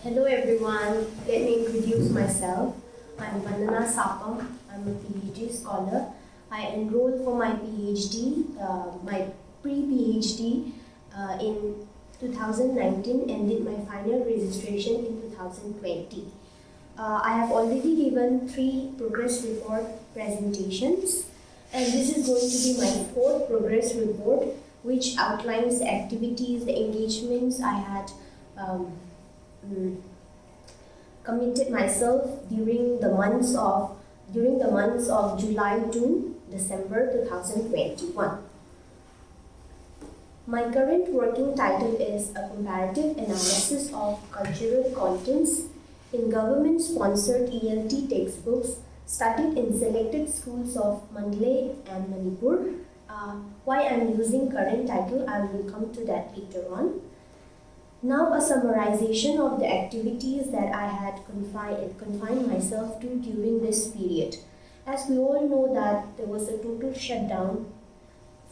Hello everyone, let me introduce myself. I'm Bandana. I'm a PhD scholar. I enrolled for my PhD, my pre-PhD in 2019 and did my final registration in 2020. I have already given 3 progress report presentations, and this is going to be my 4th progress report, which outlines the activities, the engagements I had committed myself during the months of July to December 2021. My current working title is a comparative analysis of cultural contents in government-sponsored ELT textbooks studied in selected schools of Mandalay and Manipur. Why I'm using current title, I will come to that later on. Now a summarization of the activities that I had confined myself to during this period. As we all know that there was a total shutdown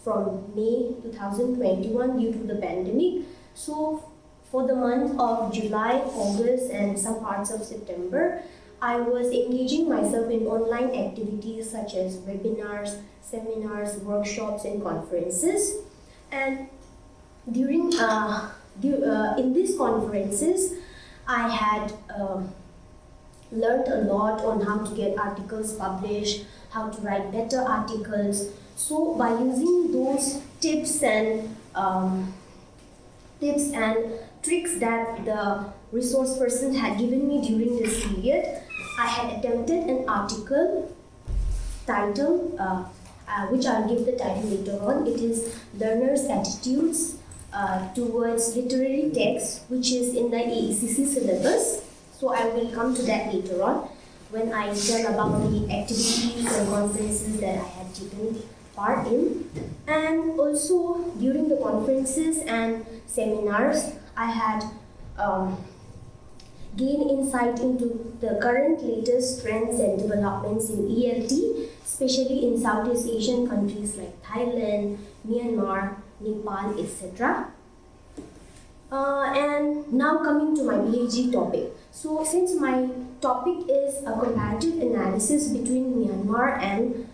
from May 2021 due to the pandemic. So for the month of July, August and some parts of September, I was engaging myself in online activities such as webinars, seminars, workshops and conferences. And during in these conferences, I had learned a lot on how to get articles published, how to write better articles. So by using those tips and tricks that the resource person had given me during this period, I had attempted an article title, which I'll give the title later on. It is Learners' Attitudes towards literary text, which is in the AECC syllabus. So I will come to that later on when I tell about the activities and conferences that I had taken part in. And also during the conferences and seminars, I had gained insight into the current latest trends and developments in ELT, especially in Southeast Asian countries like Thailand, Myanmar, Nepal, etc. And now coming to my PhD topic. So since my topic is a comparative analysis between Myanmar and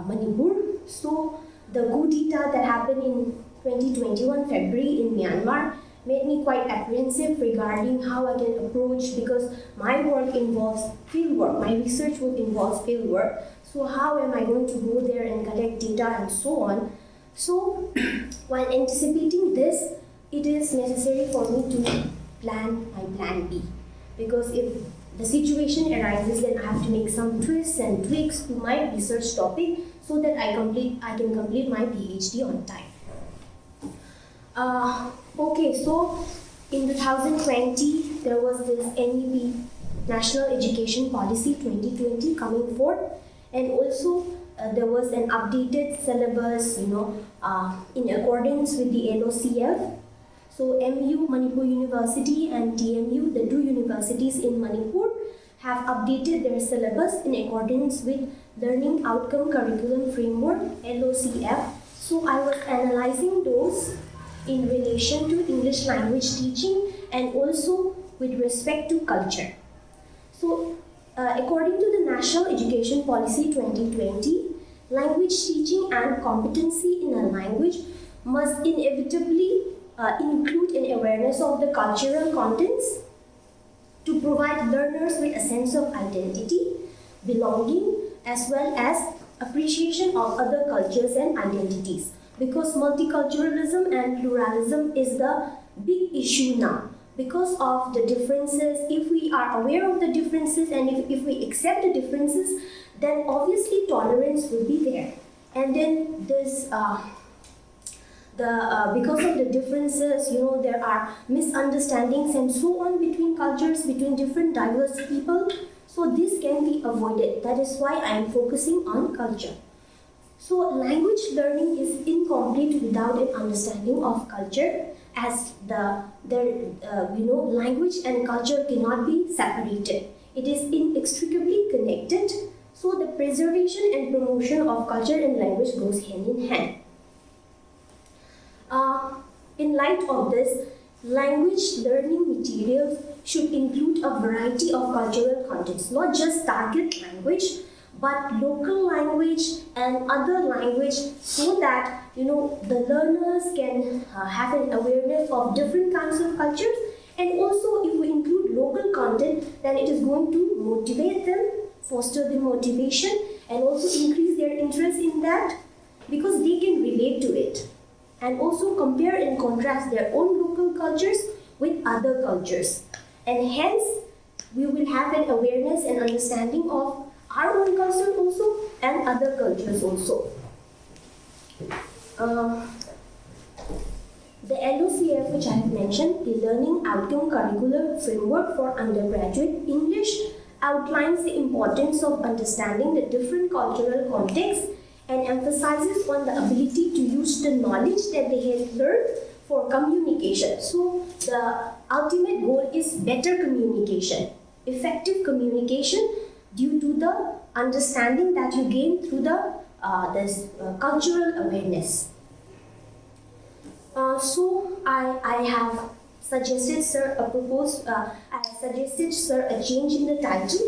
Manipur, so the coup d'etat that happened in 2021 February in Myanmar made me quite apprehensive regarding how I can approach, because my work involves fieldwork, my research would involve fieldwork. So how am I going to go there and collect data and so on? So while anticipating this, it is necessary for me to plan my plan B, because if the situation arises, then I have to make some twists and tweaks to my research topic so that I can complete my PhD on time. Okay, so in 2020 there was this NEP, National Education Policy 2020 coming forth, and also there was an updated syllabus, in accordance with the LOCF. So MU, Manipur University, and TMU, the 2 universities in Manipur, have updated their syllabus in accordance with Learning Outcome Curriculum Framework, LOCF. So I was analyzing those in relation to English language teaching and also with respect to culture. So according to the National Education Policy 2020, language teaching and competency in a language must inevitably include an awareness of the cultural contents to provide learners with a sense of identity, belonging, as well as appreciation of other cultures and identities. Because multiculturalism and pluralism is the big issue now. Because of the differences, if we are aware of the differences and if we accept the differences, then obviously tolerance will be there. And then this because of the differences, there are misunderstandings and so on between cultures, between different diverse people. So this can be avoided. That is why I am focusing on culture. So language learning is incomplete without an understanding of culture, as language and culture cannot be separated. It is inextricably connected. So the preservation and promotion of culture and language goes hand in hand. In light of this, language learning materials should include include a variety of cultural contents, not just target language, but local language and other language, so that the learners can have an awareness of different kinds of cultures. And also, if we include local content, then it is going to motivate them, foster the motivation, and also increase their interest in that, because they can relate to it, and also compare and contrast their own local cultures with other cultures. And hence, we will have an awareness and understanding of our own culture also and other cultures also. The LOCF, which I have mentioned, the Learning Outcome Curricular Framework for Undergraduate English, outlines the importance of understanding the different cultural contexts and emphasizes on the ability to use the knowledge that they have learned for communication. So the ultimate goal is better communication, effective communication, due to the understanding that you gain through the cultural awareness. So I have suggested, sir, a change in the title,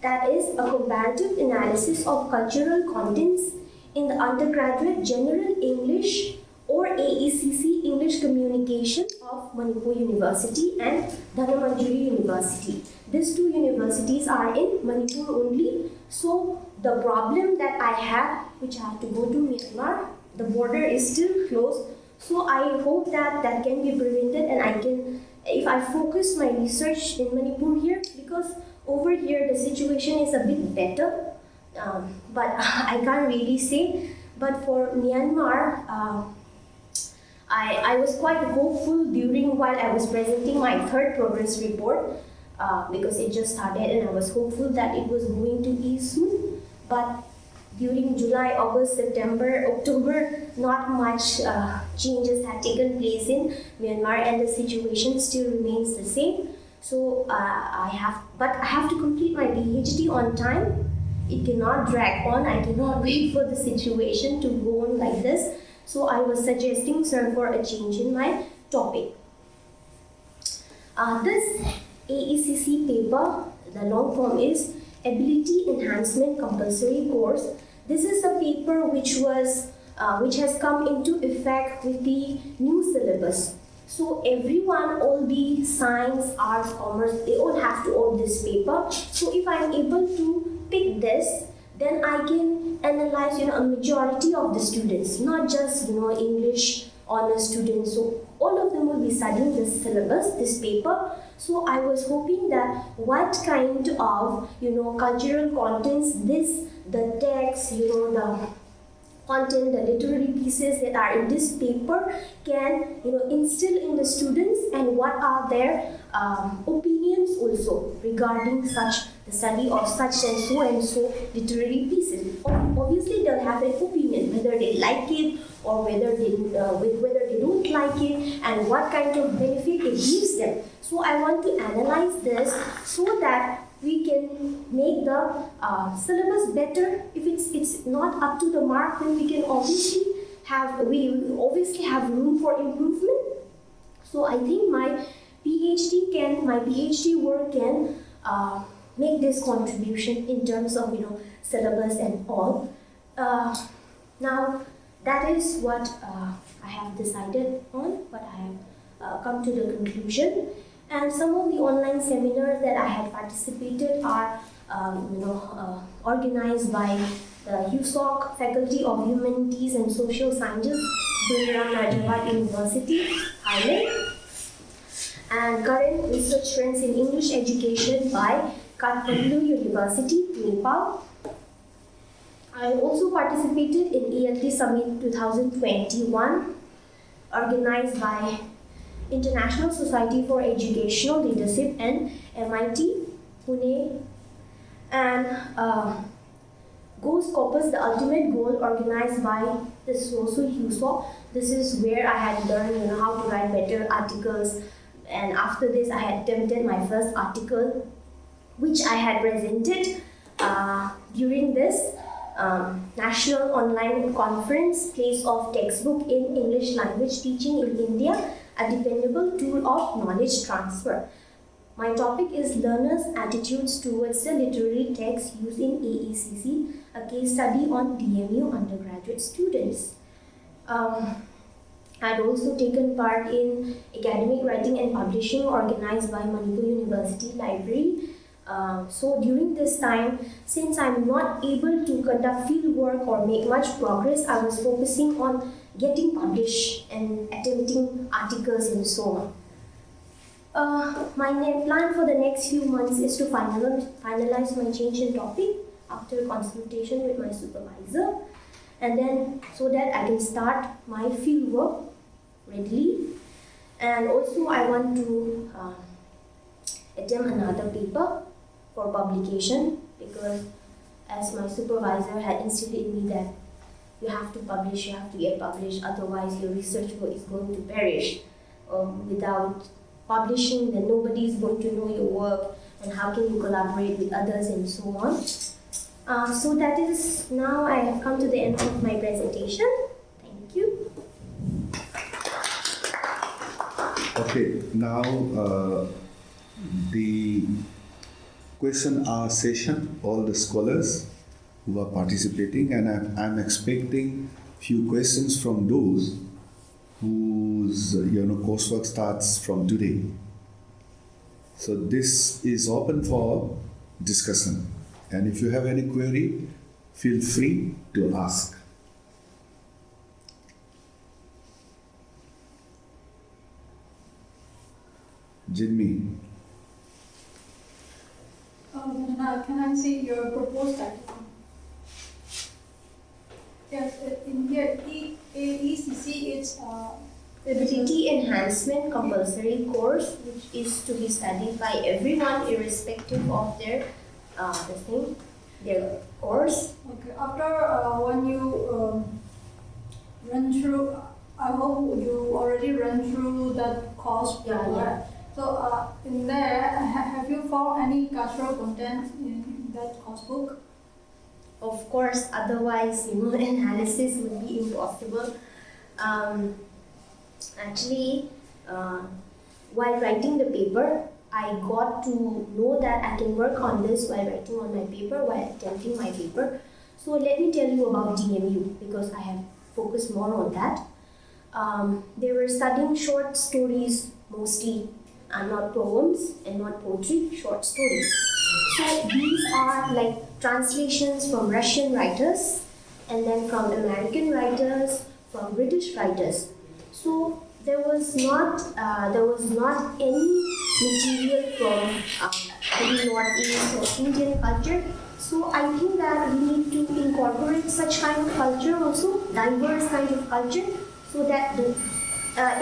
that is a comparative analysis of cultural contents in the undergraduate general English or AECC English communication of Manipur University and Dhanamandjuri University. These two universities are in Manipur only. So the problem that I have, which I have to go to Myanmar, the border is still closed. So I hope that that can be prevented, and I can, if I focus my research in Manipur here, because over here the situation is a bit better, but I can't really say. But for Myanmar, I was quite hopeful while I was presenting my third progress report, because it just started, and I was hopeful that it was going to ease soon. But during July, August, September, October, not much changes had taken place in Myanmar, and the situation still remains the same. So I have to complete my PhD on time. It cannot drag on. I cannot wait for the situation to go on like this. So I was suggesting, sir, for a change in my topic. This AECC paper, the long form is Ability Enhancement Compulsory Course. This is a paper which has come into effect with the new syllabus. So everyone, all the science, arts, commerce, they all have to own this paper. So if I am able to pick this, then I can analyze, a majority of the students, not just, English honors students. So all of them will be studying this syllabus, this paper. So I was hoping that what kind of, cultural contents the text, the content, the literary pieces that are in this paper can, instill in the students, and what are their opinions also regarding the study of such and so literary pieces. Obviously, they'll have an opinion whether they like it or whether they don't like it, and what kind of benefit it gives them. So I want to analyze this so that we can make the syllabus better. If it's not up to the mark, then we obviously have room for improvement. So I think my PhD work can make this contribution in terms of syllabus and all. Now that is what I have decided on, but I have come to the conclusion. And some of the online seminars that I had participated are organized by the HUSOC Faculty of Humanities and Social Sciences, Buriram Rajabhat University, Thailand, and current research trends in English education by Kathmandu University, Nepal. I also participated in ELT Summit 2021, organized by International Society for Educational Leadership and MIT, Pune, and Goes Corpus, the Ultimate Goal, organized by this also HUSO. This is where I had learned how to write better articles, and after this I had attempted my first article, which I had presented during this National Online Conference, Place of Textbook in English Language Teaching in India, a dependable tool of knowledge transfer. My topic is Learners' Attitudes Towards the Literary Text Used in AECC, a case study on DMU undergraduate students. I'd also taken part in academic writing and publishing organized by Manipur University Library. So during this time, since I'm not able to conduct field work or make much progress, I was focusing on getting published and attempting articles and so on. My plan for the next few months is to finalize my change in topic after consultation with my supervisor, and then so that I can start my field work readily. And also I want to attempt another paper for publication, because as my supervisor had instilled in me that you have to publish, you have to get published, otherwise your research work is going to perish. Without publishing, then nobody is going to know your work, and how can you collaborate with others and so on. So that is, now I have come to the end of my presentation. Thank you. Okay, now the question hour session, all the scholars who are participating, and I'm expecting few questions from those whose coursework starts from today. So this is open for discussion, and if you have any query, feel free to ask. Jinmi. Bandana, can I see your proposed article? Yes, in here, AECC, it's Ability Enhancement Compulsory Course, which is to be studied by everyone irrespective of their their course. okay. After when you run through, I hope you already run through that course. Yeah. So in there, have you found any cultural content in that course book? Of course, otherwise, analysis would be impossible. Actually, while writing the paper, I got to know that I can work on this while writing on my paper, while attempting my paper. So let me tell you about DMU, because I have focused more on that. They were studying short stories mostly, and not poems and not poetry, short stories. So these are like translations from Russian writers, and then from American writers, from British writers. So there was not any material from maybe Northeast or Indian culture. So I think that we need to incorporate such kind of culture also, diverse kind of culture, so that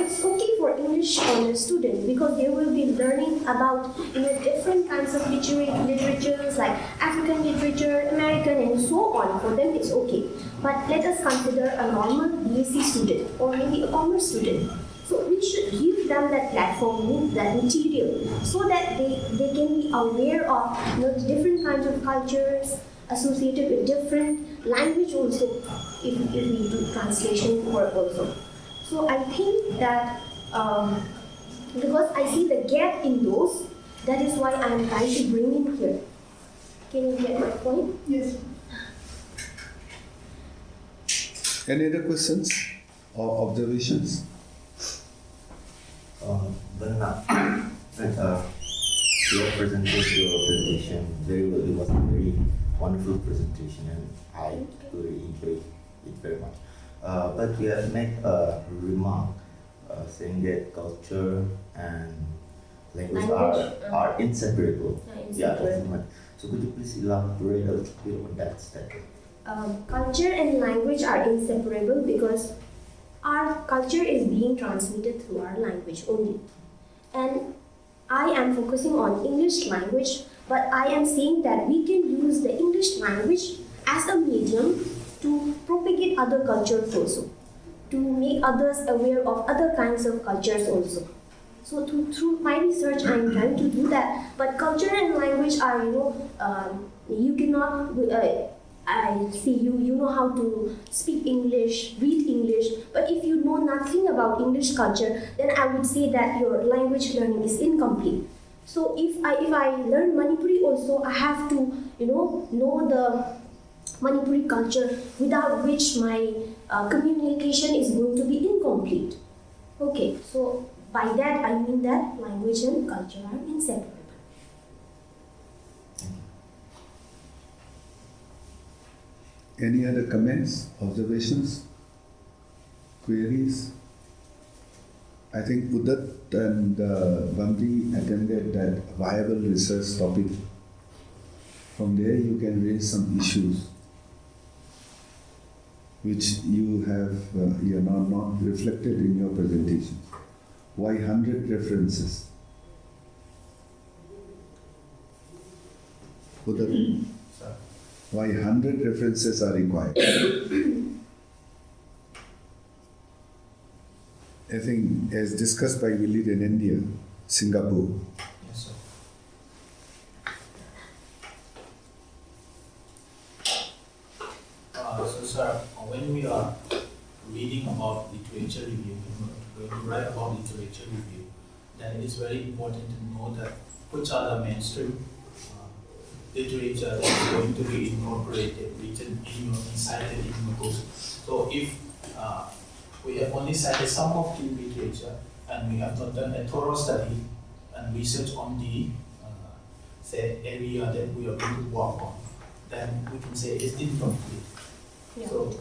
it's okay for English students, because they will be learning about different kinds of literatures like African literature, American, and so on. For them, it's okay. But let us consider a normal BSc student or maybe a commerce student. So we should give them that platform, that material, so that they can be aware of the different kinds of cultures associated with different language also, if we do translation work also. So I think that because I see the gap in those, that is why I am trying to bring in here. Can you get my point? Yes. Any other questions or observations? Bandana, your presentation very well. It was a very wonderful presentation, and I really enjoyed it very much. But you have made a remark saying that culture and language are inseparable. Yeah, inseparable. So could you please elaborate a little bit on that statement? Culture and language are inseparable because our culture is being transmitted through our language only. And I am focusing on English language, but I am saying that we can use the English language as a medium to propagate other cultures also, to make others aware of other kinds of cultures also. So through my research, I am trying to do that. But culture and language are, you cannot, I see you know how to speak English, read English, but if you know nothing about English culture, then I would say that your language learning is incomplete. So if I learn Manipuri also, I have to know the Manipuri culture, without which my communication is going to be incomplete. Okay, so by that I mean that language and culture are inseparable. Any other comments, observations, queries? I think Udat and Vamdi attended that viable research topic. From there you can raise some issues which you have not reflected in your presentation. Why 100 references? Udat, why 100 references are required? I think, as discussed by Willie in India, Singapore. Yes, sir. So, sir, when we are reading about literature review, when we write about literature review, then it is very important to know that which are the mainstream literature that is going to be incorporated, written in your, cited in your books. So, if we have only cited some of the literature and we have not done a thorough study and research on the say area that we are going to work on, then we can say it's incomplete. Yeah. So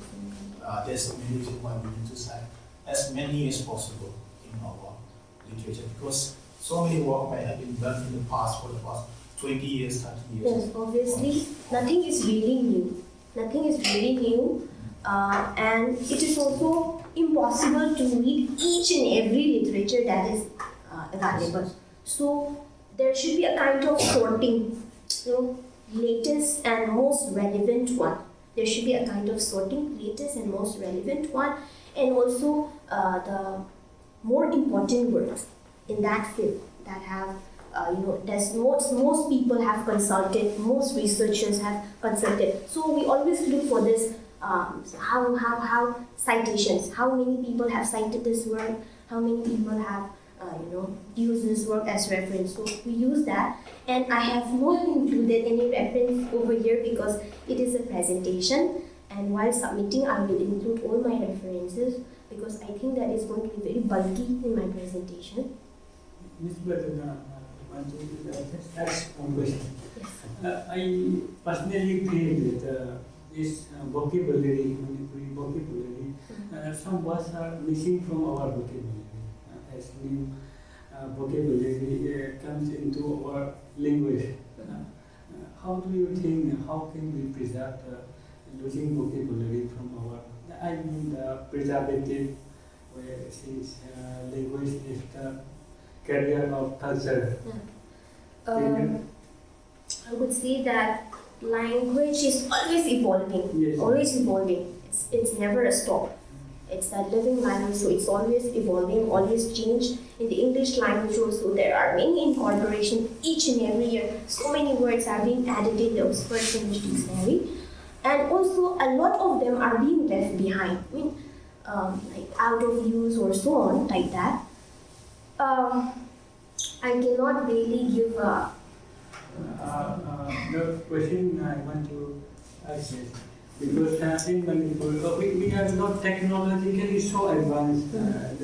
there's a main reason why we need to cite as many as possible in our literature, because so many work might have been done in the past for the past 20 years, 30 years. Yes, obviously, nothing is really new. Nothing is really new, and it is also impossible to read each and every literature that is available. So there should be a kind of sorting, latest and most relevant one. There should be a kind of sorting, latest and most relevant one, and also the more important works in that field that have most people have consulted, most researchers have consulted. So we always look for this how citations, how many people have cited this work, how many people have used this work as reference. So we use that, and I have not included any reference over here because it is a presentation, and while submitting I will include all my references because I think that is going to be very bulky in my presentation. Ms. Bandana, I want to ask one question. Yes. I personally feel that this vocabulary, some words are missing from our vocabulary. As new vocabulary comes into our language. How do you think, how can we preserve the losing vocabulary from our, I mean the preservative, where since language is the carrier of culture. I would say that language is always evolving. Yes. Always evolving. It's never a stop. It's a living language, so it's always evolving, always changed. In the English language also, there are many incorporations each and every year. So many words are being added in the Oxford English Dictionary. And also, a lot of them are being left behind. I mean, like out of use or so on, like that. I cannot really give a... The question I want to ask is, because in Manipur, we are not technologically so advanced that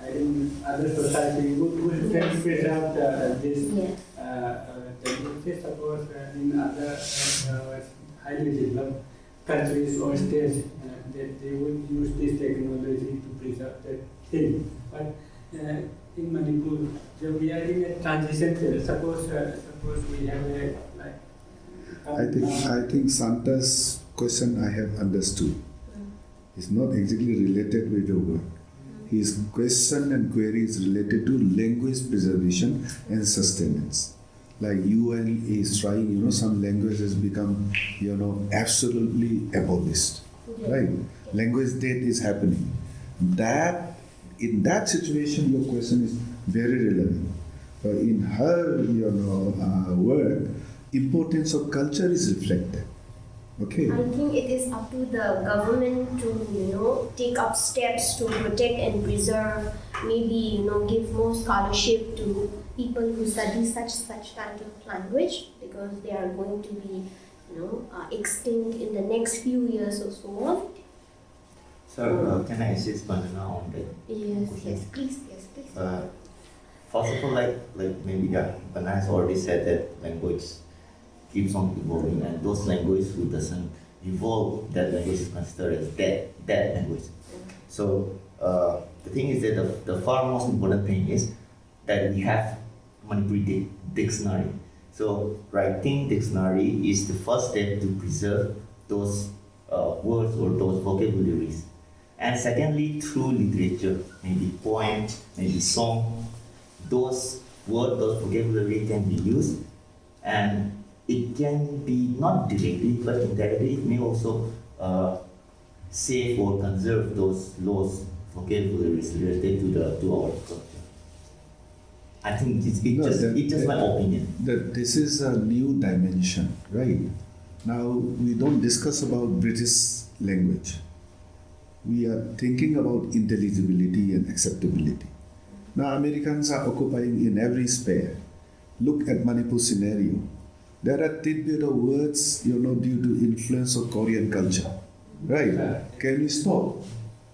in other society we can preserve this technology. Suppose in other highly developed countries or states, that they would use this technology to preserve that thing. But in Manipur, so we are in a transition phase. Suppose we have a I think Santa's question I have understood. It's not exactly related with the work. His question and query is related to language preservation and sustenance. Like UN is trying, some languages become, absolutely abolished. Right? Language death is happening. In that situation, your question is very relevant. In her, work, importance of culture is reflected. Okay. I think it is up to the government to, take up steps to protect and preserve maybe give more scholarship to people who study such kind of language, because they are going to be extinct in the next few years or so on. Sir, can I assist Bandana on that? Yes, question? yes, please, yes, please. First of all, like maybe Bandana has already said that language keeps on evolving, and those languages who doesn't evolve, that language is considered as dead language. So the thing is that the far most important thing is that we have Manipuri dictionary. So writing dictionary is the first step to preserve those words or those vocabularies. And secondly, through literature, maybe poem, maybe song, those words, those vocabulary can be used, and it can be not directly but indirectly. It may also save or conserve those lost vocabularies related to our culture. I think it's just my opinion. This is a new dimension, right? Now we don't discuss about British language. We are thinking about intelligibility and acceptability. Now Americans are occupying in every sphere. Look at Manipur scenario. There are tidbit of words, due to influence of Korean culture, right? Can we stop?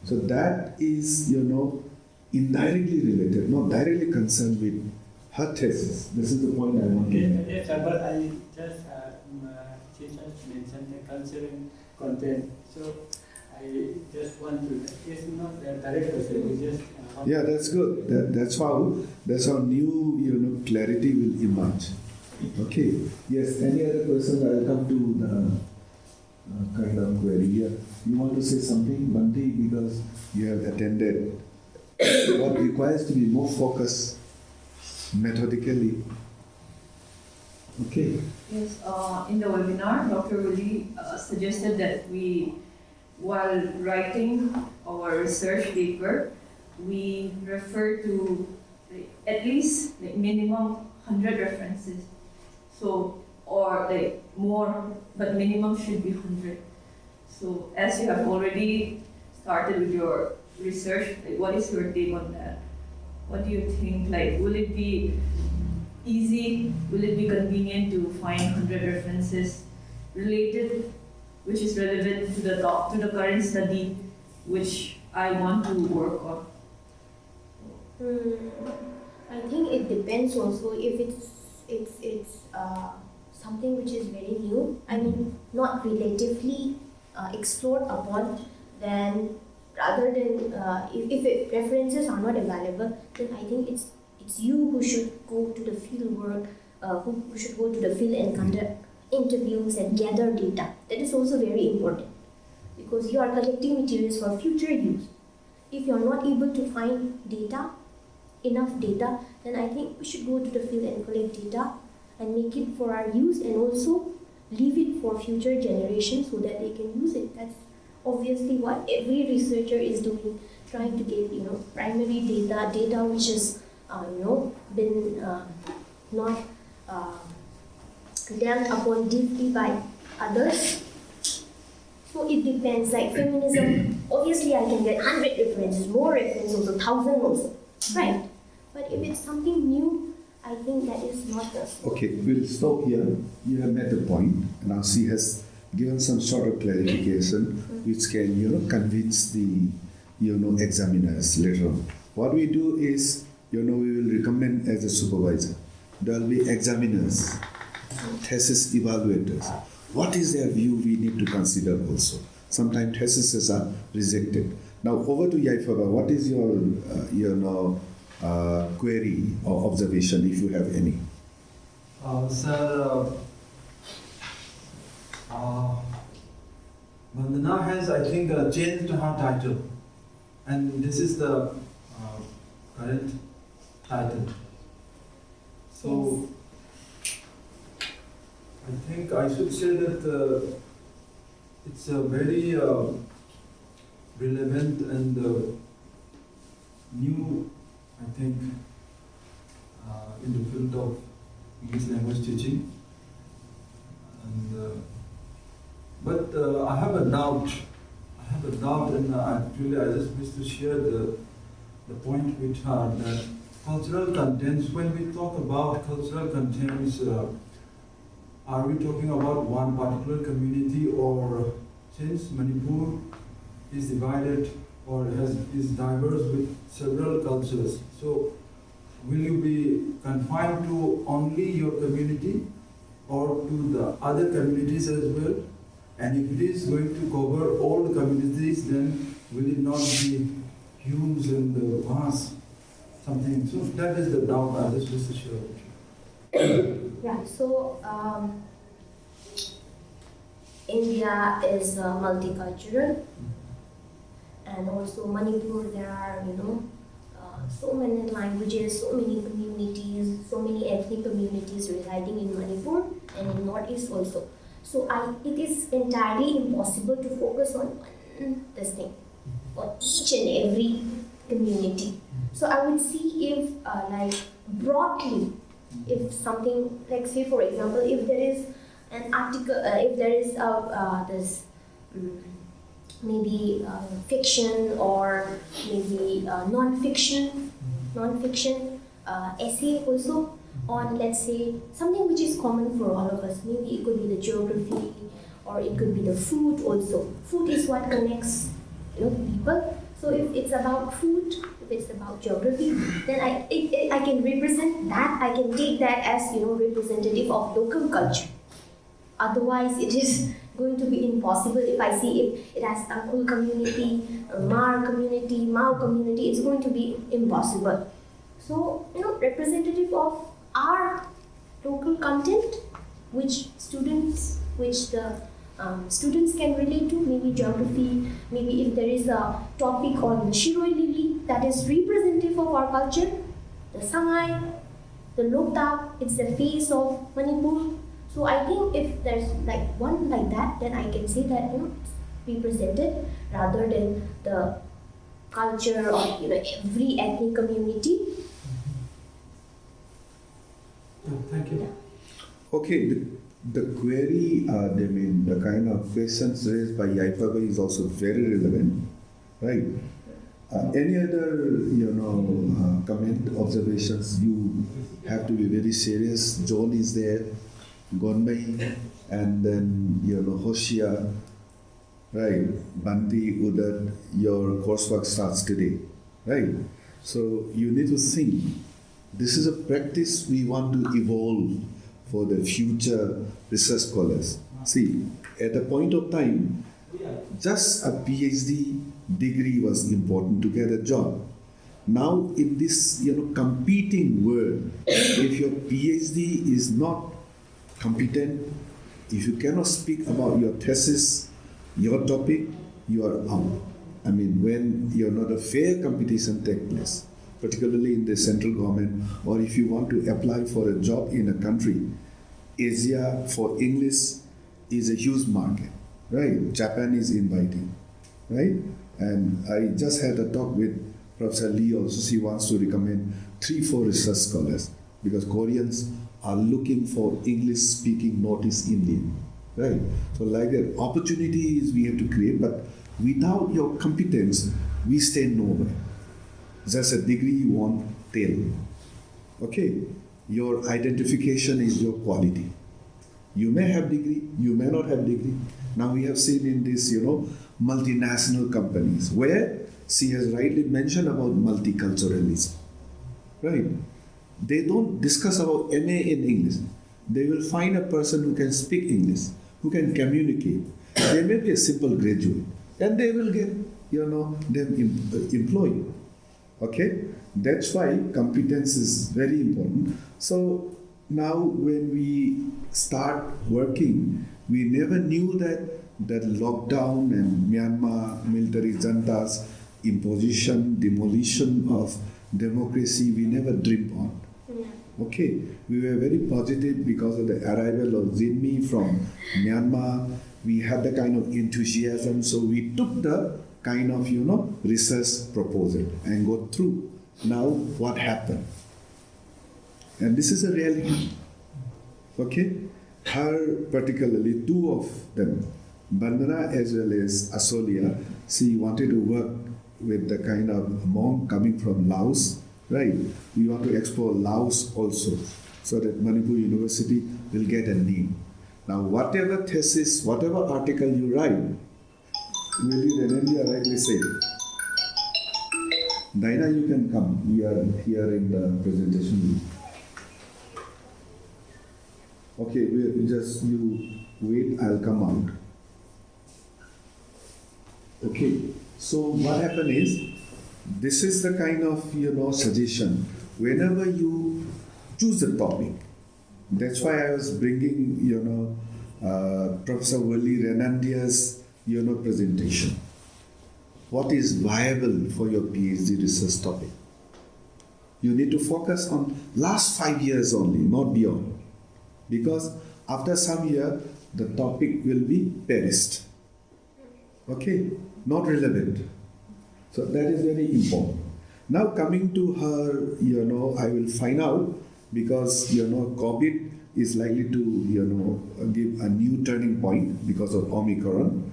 So that is, indirectly related, not directly concerned with her thesis. This is the point I want to make. Yes, but I just she just mentioned the culture and content. So I just want to. It's not the direct question. We just. Yeah, that's good. That's how new clarity will emerge. Okay. Yes. Any other questions? I'll come to the kind of query here. You want to say something, Banti, because you have attended. What requires to be more focused methodically. Okay. Yes, in the webinar, Dr. Willie suggested that we, while writing our research paper, we refer to at least minimum 100 references. So, or more, but minimum should be 100. So, as you have already started with your research, what is your take on that? What do you think? Will it be easy? Will it be convenient to find 100 references related, which is relevant to the current study, which I want to work on? I think it depends also if it's something which is very new. I mean, not relatively explored upon. Then rather than if references are not available, then I think it's you who should go to the field work, who should go to the field and conduct interviews and gather data. That is also very important, because you are collecting materials for future use. If you are not able to find enough data, then I think we should go to the field and collect data and make it for our use, and also leave it for future generations so that they can use it. That's obviously what every researcher is doing, trying to get primary data which is been not dealt upon deeply by others. So it depends. Like feminism, obviously I can get 100 references, more references, also 1,000 also, right? But if it's something new, I think that is not the. Okay, we'll stop here. You have made the point, and now she has given some sort of clarification which can convince the examiners later on. What we do is we will recommend as a supervisor. There will be examiners, thesis evaluators. What is their view we need to consider also. Sometimes theses are rejected. Now over to Yaifaba. What is your query or observation, if you have any? Sir, Bandana has, I think, changed her title, and this is the current title. So, I think I should say that it's a very relevant and new, I think, in the field of English language teaching. And but I have a doubt. And actually I just wish to share the point with her that cultural contents, when we talk about cultural contents, are we talking about one particular community, or since Manipur is divided or is diverse with several cultures, so will you be confined to only your community or to the other communities as well? And if it is going to cover all the communities, then will it not be huge and vast? Something. So that is the doubt I just wish to share with you. Yeah, so India is multicultural, and also Manipur, there are, so many languages, so many communities, so many ethnic communities residing in Manipur and in Northeast also. So it is entirely impossible to focus on this thing, on each and every community. So I would see if, broadly, if something, like say for example, if there is an article, if there is maybe fiction or maybe non-fiction essay also on, let's say, something which is common for all of us. Maybe it could be the geography, or it could be the food also. Food is what connects, people. So if it's about food, if it's about geography, then I can represent that. I can take that as representative of local culture. Otherwise, it is going to be impossible. If I see if it has Tangkul community, Mar community, Mao community, it's going to be impossible. So, representative of our local content, which the students can relate to, maybe geography, maybe if there is a topic on the Shiroi lily that is representative of our culture, the Sangai, the Loktak, it's the face of Manipur. So I think if there's one like that, then I can say that it's represented rather than the culture of every ethnic community. Thank you. Okay, the query, the kind of questions raised by Yaipabai is also very relevant, right? Any other, comment, observations? You have to be very serious. John is there, Gonmei, and then, Hoshia, right? Bandi, Udat, your coursework starts today, right? So you need to think. This is a practice we want to evolve for the future research scholars. See, at a point of time, just a PhD degree was important to get a job. Now, in this competing world, if your PhD is not competent, if you cannot speak about your thesis, your topic, you are out. When not a fair competition takes place, particularly in the central government, or if you want to apply for a job in a country, Asia for English is a huge market, right? Japan is inviting, right? And I just had a talk with Professor Lee also. She wants to recommend 3-4 research scholars because Koreans are looking for English-speaking Northeast Indian, right? So like that, opportunities we have to create, but without your competence, we stay nowhere. Just a degree you won't tell. Okay? Your identification is your quality. You may have degree, you may not have degree. Now we have seen in this, multinational companies where she has rightly mentioned about multiculturalism, right? They don't discuss about MA in English. They will find a person who can speak English, who can communicate. They may be a simple graduate, and they will get, them employed. Okay, that's why competence is very important. So now when we start working, we never knew that lockdown and Myanmar military junta's imposition, demolition of democracy, we never dreamed on. Okay, we were very positive because of the arrival of Zinmi from Myanmar. We had the kind of enthusiasm, so we took the kind of, research proposal and go through. Now, what happened? And this is a reality. Okay? Her, particularly, 2 of them, Bandana as well as Asolia, she wanted to work with the kind of monk coming from Laos, right? We want to explore Laos also, so that Manipur University will get a name. Now, whatever thesis, whatever article you write, will you Renandia rightly say? Dinah, you can come. We are here in the presentation room. Okay, we just you wait. I'll come out. Okay. So what happened is, this is the kind of suggestion. Whenever you choose a topic, that's why I was bringing Professor Wali Renandia's presentation. What is viable for your PhD research topic? You need to focus on last 5 years only, not beyond. Because after some year, the topic will be perished. Okay? Not relevant. So that is very important. Now coming to her, I will find out, because, COVID is likely to, give a new turning point because of Omicron.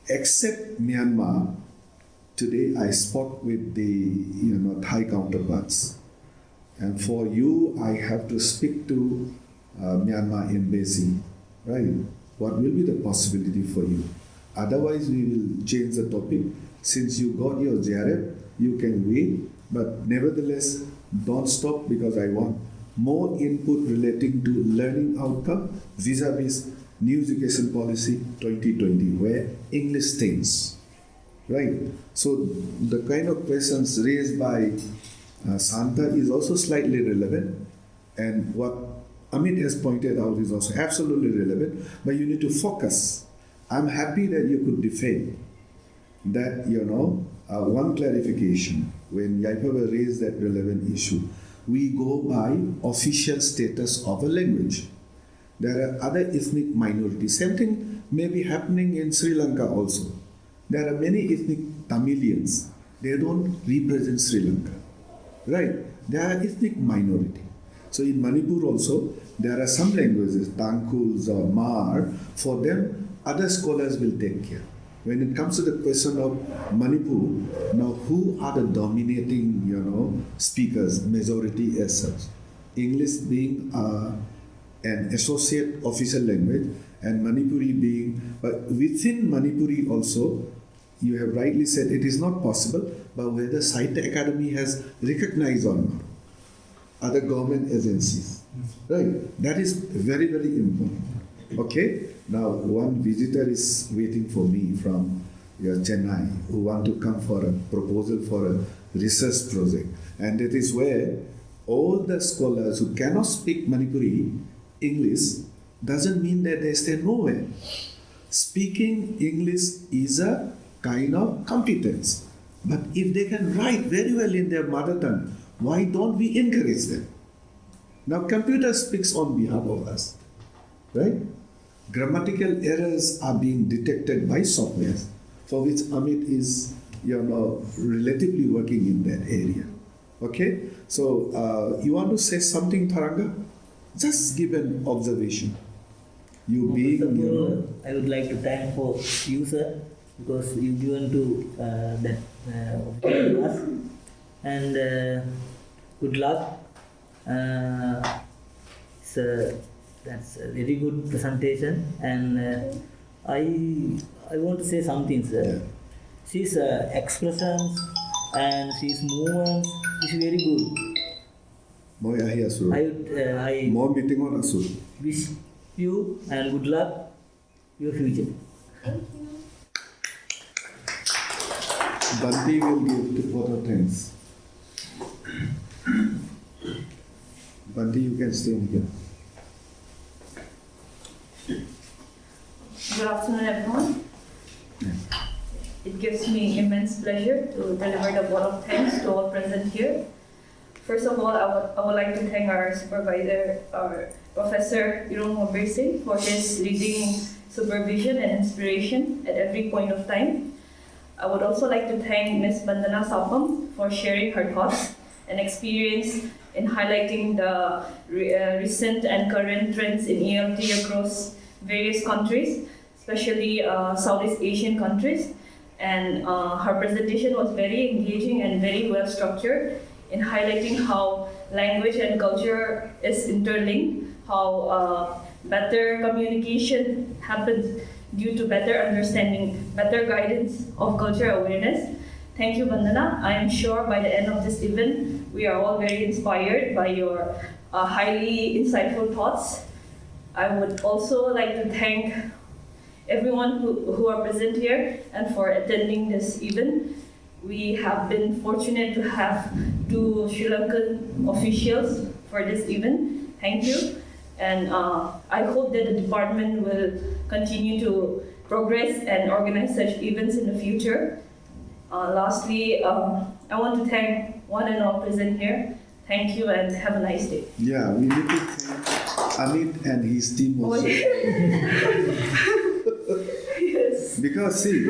Except Myanmar, today I spoke with the, Thai counterparts. And for you, I have to speak to Myanmar embassy, right? What will be the possibility for you? Otherwise, we will change the topic. Since you got your JRF, you can wait, but nevertheless, don't stop, because I want more input relating to learning outcome vis-a-vis New Education Policy 2020, where English stands, right? So the kind of questions raised by Santa is also slightly relevant, and what Amit has pointed out is also absolutely relevant, but you need to focus. I'm happy that you could defend that, one clarification. When Yaipava raised that relevant issue, we go by official status of a language. There are other ethnic minorities. Same thing may be happening in Sri Lanka also. There are many ethnic Tamilians. They don't represent Sri Lanka, right? They are ethnic minority. So in Manipur also, there are some languages, Tangkuls or Maar, for them, other scholars will take care. When it comes to the question of Manipur, now who are the dominating, speakers, majority as such? English being an associate official language, and Manipuri being, but within Manipuri also, you have rightly said it is not possible, but whether Sahitya Academy has recognized or not, other government agencies, right? That is very, very important. Okay, now one visitor is waiting for me from Chennai, who want to come for a proposal for a research project, and that is where all the scholars who cannot speak Manipuri English doesn't mean that they stay nowhere. Speaking English is a kind of competence, but if they can write very well in their mother tongue, why don't we encourage them? Now computer speaks on behalf of us, right? Grammatical errors are being detected by softwares, for which Amit is, relatively working in that area. Okay, so you want to say something, Tharanga? Just give an observation. You being, I would like to thank for you, sir, because you given to that class, and good luck. That's a very good presentation, and I want to say something, sir. Yeah. She's expressions and she's movements is very good. Moi ahi asur. I More meeting on asur. wish you and good luck your future. Thank you. Banti will give the water thanks. Banti, you can stay in here. Good afternoon, everyone. It gives me immense pleasure to deliver the vote of thanks to all present here. First of all, I would like to thank our supervisor, our Professor Irong Mobirsing, for his leading supervision and inspiration at every point of time. I would also like to thank Ms. Bandana Sapam for sharing her thoughts and experience in highlighting the recent and current trends in ELT across various countries, especially Southeast Asian countries. And her presentation was very engaging and very well structured in highlighting how language and culture is interlinked, how better communication happens due to better understanding, better guidance of culture awareness. Thank you, Bandana. I am sure by the end of this event, we are all very inspired by your highly insightful thoughts. I would also like to thank everyone who are present here and for attending this event. We have been fortunate to have 2 Sri Lankan officials for this event. Thank you. And I hope that the department will continue to progress and organize such events in the future. Lastly, I want to thank one and all present here. Thank you and have a nice day. Yeah, we need to thank Amit and his team also. Yes. Because see,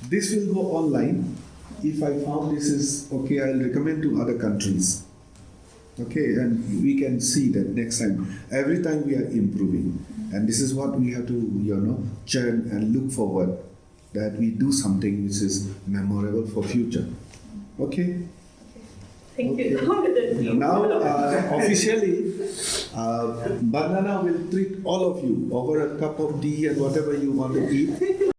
this will go online. If I found this is okay, I'll recommend to other countries. Okay, and we can see that next time. Every time we are improving. And this is what we have to, churn and look forward, that we do something which is memorable for future. Okay? Thank you. Now, officially, Bandana will treat all of you over a cup of tea and whatever you want to eat.